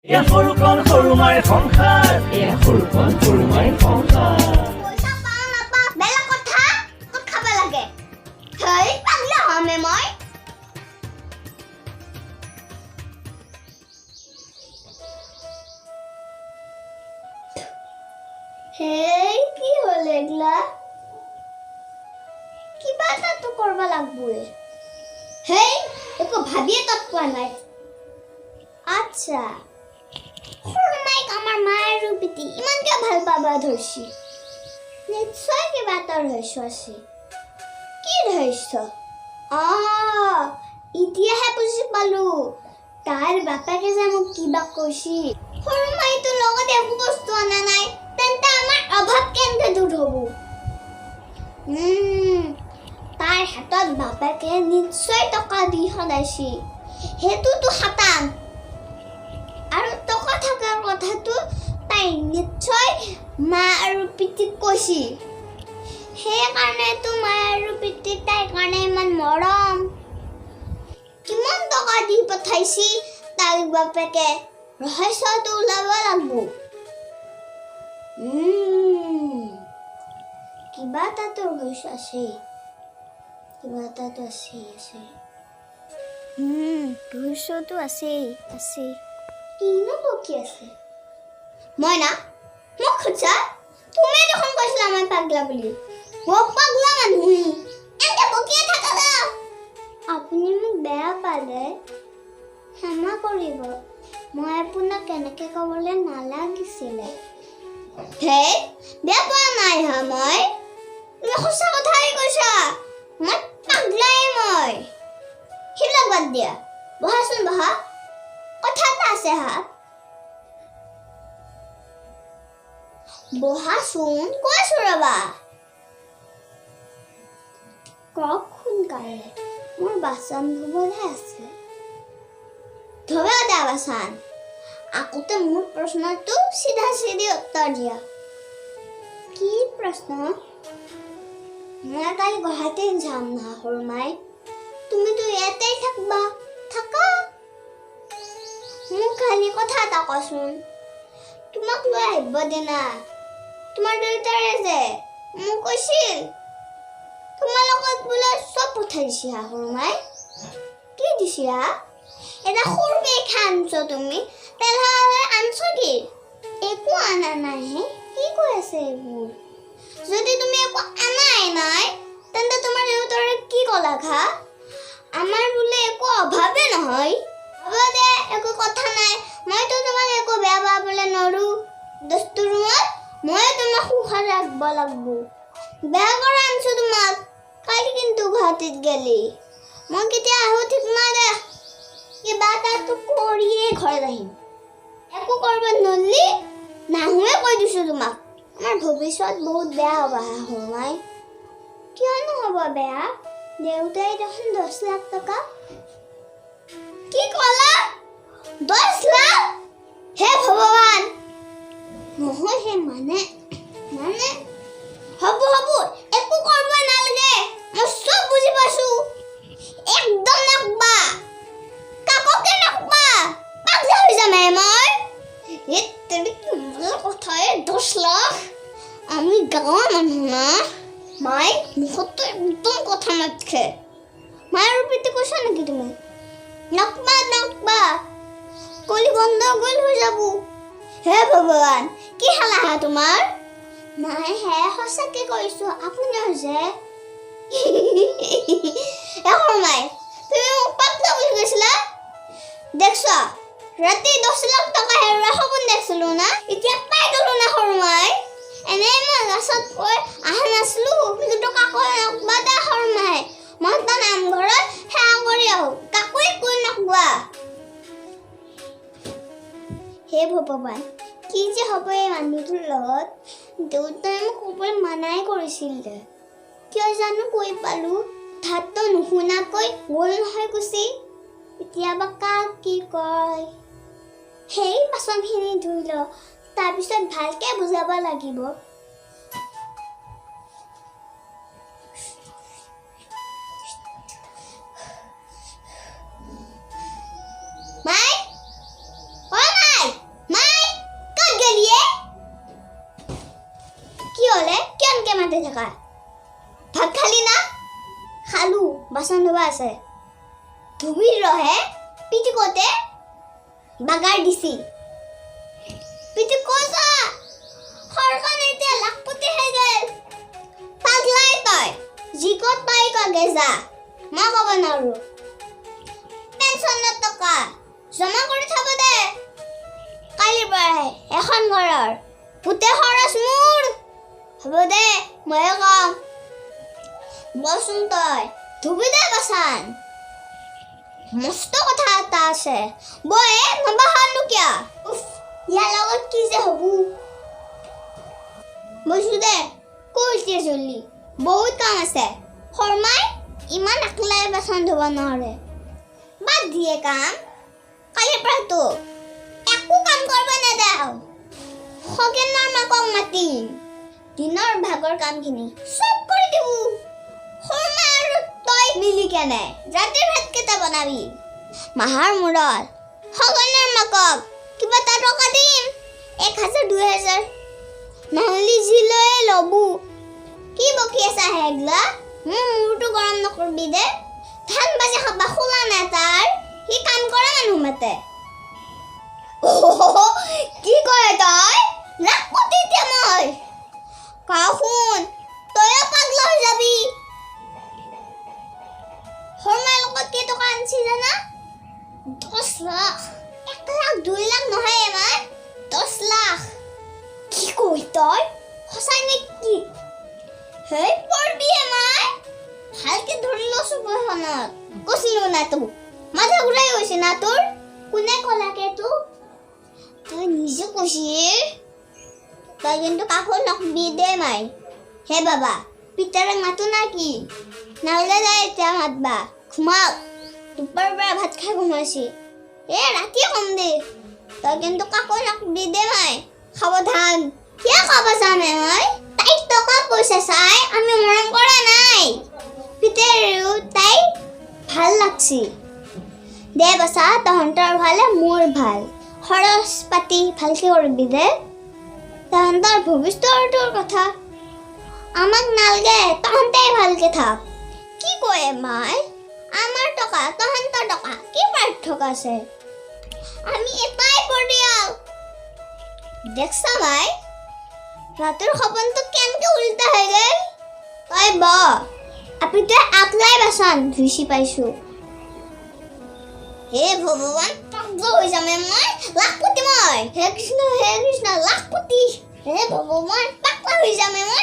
Sorukon Sorumair xongxar. Sorukon Sorumair xongxar. পইচা পাওঁ নাপাওঁ বেলেগ কথা ক'ত খাব লাগে হেই পাগলা হমে মই হেই কি হ'ল এগলা কিবা এটাতো কৰিব লাগবই হেই একো ভাবিয়ে তত পোৱা নাই আচ্ছা সৰুমাইক আমাৰ মায়ে আৰু পিতি ইমানকে ভাল পাব ধৰিছি নিশ্চয় কিবা এটা ৰহস্য আছে কি ৰহস্য এতিয়াহে বুজি পালো তাৰ বাপেকে যে মোক কিবা কৈছি সৰুমাইটোৰ লগত একো বস্তু অনা নাই তেন্তে আমাৰ অভাৱ কেনেকে দূৰ হ'ব তাৰ হাতত বাপেকে নিশ্চয় টকা দি সদাইছি সেইটোতো খাটাং আৰু টকা থকাৰ কথাটো তাই নিশ্চয় মা আৰু পিতিক কৈছি সেইকাৰণেতো মা আৰু পিতিক তাইৰ কাৰণে ইমান মৰম কিমান টকা দি পঠাইছি তাইক বাপেকে ৰহস্যটো ওলাব লাগব কিবা এটাতো ৰহস্য আছে কিবা এটাতো আছে ৰহস্যটো আছে কিনো বকি আছে মই না মোক খুঁজা তুমি দেখোন কৈছিলা মই পাগলা বুলি মই পাগলা মানুহ এনে বকিয়ে থাকা না আপুনি মোক বেয়া পালে ক্ষমা কৰিব মই আপোনাক কেনেকৈ ক'বলৈ নালাগিছিলে হে বেয়া পোৱা নাই হা মই তুমি সঁচা কথাই কৈছা মই পাগলাই মই সেইবিলাক বাদ দিয়া বহাচোন বহা কথা এটা আছে হা বহাচোন কৈছো ৰবা কওক সোনকালে মোৰ বাচন ধুবহে আছে ধুবা দা বাচন আগতে মোৰ প্ৰশ্নটো চিধা চিধি উত্তৰ দিয়া কি প্ৰশ্ন মই কালি গুৱাহাটী যাম না সৰুমাই তুমিতো ইয়াতেই থাকবা থাকা মোক খালি কথা এটা কচোন তোমাক লৈ আহিব দিনা তোমাৰ দেউতাৰে যে মোক কৈছিল তোমাৰ লগত বোলে চব পঠাই দিছি হা সৰুমাই কি দিছি হা এটা সৰুকে আনছ তুমি তেনেহ'লে আনছ কি একো আনা নাই হে কি কৈ আছে এইবোৰ যদি তুমি একো আনাই নাই তেন্তে তোমাৰ দেউতাৰে কি ক'লা খা আমাৰ বোলে একো অভাৱে নহয় হ'ব দে একো কথা নাই মইতো তোমাক একো বেয়া পাবলৈ নোৱাৰোঁ দস্তুৰ ৰুমত মই তোমাক সুখত ৰাখিব লাগিব বেয়া কৰা আনিছোঁ তোমাক কালি কিন্তু গুৱাহাটীত গেলি মই কেতিয়া আহোঁ ঠিক নাই দে কিবা এটাতো কৰিয়ে ঘৰত আহিম একো কৰিব নোৱাৰিলি নাহোৱে কৈ দিছোঁ তোমাক আমাৰ ভৱিষ্যত বহুত বেয়া হ'ব সৰুমাই কিয়নো হ'ব বেয়া দেউতাই দেখোন 10 লাখ টকা কি ক'লা 10 লাখ হে ভগৱান নহয় হে মানে হ'ব একো কৰিব নালাগে মই চব বুজি পাইছোঁ একদম নকবা কাককে নকবা পাগলা হৈ যাম মই কথাই 10 লাখ আমি গাঁৱৰ মানুহ না মাই মুখতো একদম কথা নাথাকে মায়ের পিতে কৈছা নেকি তুমি নকবা কলি বন্ধ গ'ল হৈ যাব হে ভগৱান কি হালা হা তোমাৰ নাই হে সঁচাকে কৈছো আপোনাৰ যে সৰুমাই তুমি মোক পাগলা বুলি কৈছিলা দেখছ ৰাতি 10 লাখ টকা হেৰুৱা সপোন দেখিছিলো না এতিয়া পাই গলো না সৰুমাই এনে মই লাষ্টত কৈ আহা নাছিলো কিন্তু টকা কৈ নকবা দে সৰুমাই মই তাৰ নামঘৰত সেৱা কৰি আহোঁ কাকোৱে কৈ নকবা হে ভগৱান কি যে হ'ব এই মানুহটোৰ লগত দেউতাই মোক ক'বলৈ মানাই কৰিছিল কিয় জানো কৈ পালোঁ ভাতটো নুশুনাকৈ গ'ল নহয় গুচি এতিয়াবা কাক কি কয় সেই বাচনখিনি ধুই ল তাৰপিছত ভালকৈ বুজাব লাগিব মাই কিয় মাতি থাকা ভাত খালি না খালো বাচন ধোৱা আছে ধুবিৰ ৰহে পিটিকতে বাগাৰ দিছি পিটিকছা সৰকান এতিয়া লাখপতি হৈ গেল পাগলাই তই জিকত পাই কগে যা মই ক'ব নোৱাৰো পেঞ্চনৰ টকা জমা কৰি থব দে কালিৰ পৰাই এখন ঘৰৰ গোটেই খৰচ মোৰ হ'ব দে ময়ে কম বচোন তই ধুবি দে বাচান মস্ত কথা এটা আছে বয়ে নবাহানো কিয়া ইয়াৰ লগত কি যে হ'ব বসু দে কৈছে জল্দি বহুত কাম আছে শৰ্মাই ইমান একলাই বাচন ধুব নোৱাৰে বাদ দিয়ে কাম কালিৰ পৰা তোক একো কাম কৰিব নেদেও খগেনৰ মাকক মাতিম দিনৰ ভাগৰ কামখিনি চব কৰি দিব শৰ্মা আৰু তই মিলি কেনে ৰাতিৰ ভাতকেইটা বনাবি মাহৰ মূৰত খগেনৰ মাকক কিবা এটা টকা দিম 1000 2000 নহ'লে যি লৈ ল'বো কি বকি আছা হেগলা মোৰ মূৰটো গৰম নকৰবি দে ধান বাজি খাবা খোলা নাই তাৰ সি কাম কৰা মানুহ মাতে কি কয় তই লাখপতি এতিয়া মই শুন তইও পাগলা হৈ যাবি শৰ্মাৰ লগত কেই টকা আনছি জানা 10 লাখ 1 লাখ 2 লাখ নহয় এমাৰ 10 লাখ কি কই তই সঁচাই নেকি হে পৰবি এমাৰ ভালকে ধৰি লৈছো বহনত কৈছিলো না তো মাথা ঘূৰাই গৈছে না তোৰ কোনে ক'লাকে তো তই নিজে কৈছিল তই কিন্তু কাকো নকবি দে মাই হে বাবা পিতাৰে মাতো না কি নহ'লে যায় এতিয়া মাতবা ঘুমাওক দুপৰৰ পৰা ভাত খাই ঘুমাইছি ৰাতি কম দে তই কিন্তু কাকো নকবি দে মাই সাৱধান কিয় খাব জানে মই তাইক টকা পইচা চাই আমি মৰম কৰা নাই পিতাৰেও তাই ভাল লাগছি দে বাচা তহঁতৰ ভালে মোৰ ভাল খৰচ পাতি ভালকে কৰিবি দে তহঁতৰ ভৱিষ্যতৰ কথা আমাক নালগে তহঁতে ভালকে থাক কি কয় মাই আমাৰ টকা তহঁতৰ টকা কি পাৰ্থক্য আছে আমি এটাই পৰিয়াল দেখছা মাই ৰাতিৰ সপোনটো কেনেকে উল্টা হৈ গ'ল তই আপিতে আকলাই বাচন ধুইছি পাইছো হে ভগৱান পাগল হৈ যামে মই লাখপতি মই হে কৃষ্ণ লাখপতি হে ভগৱান পাগল হৈ যামে মই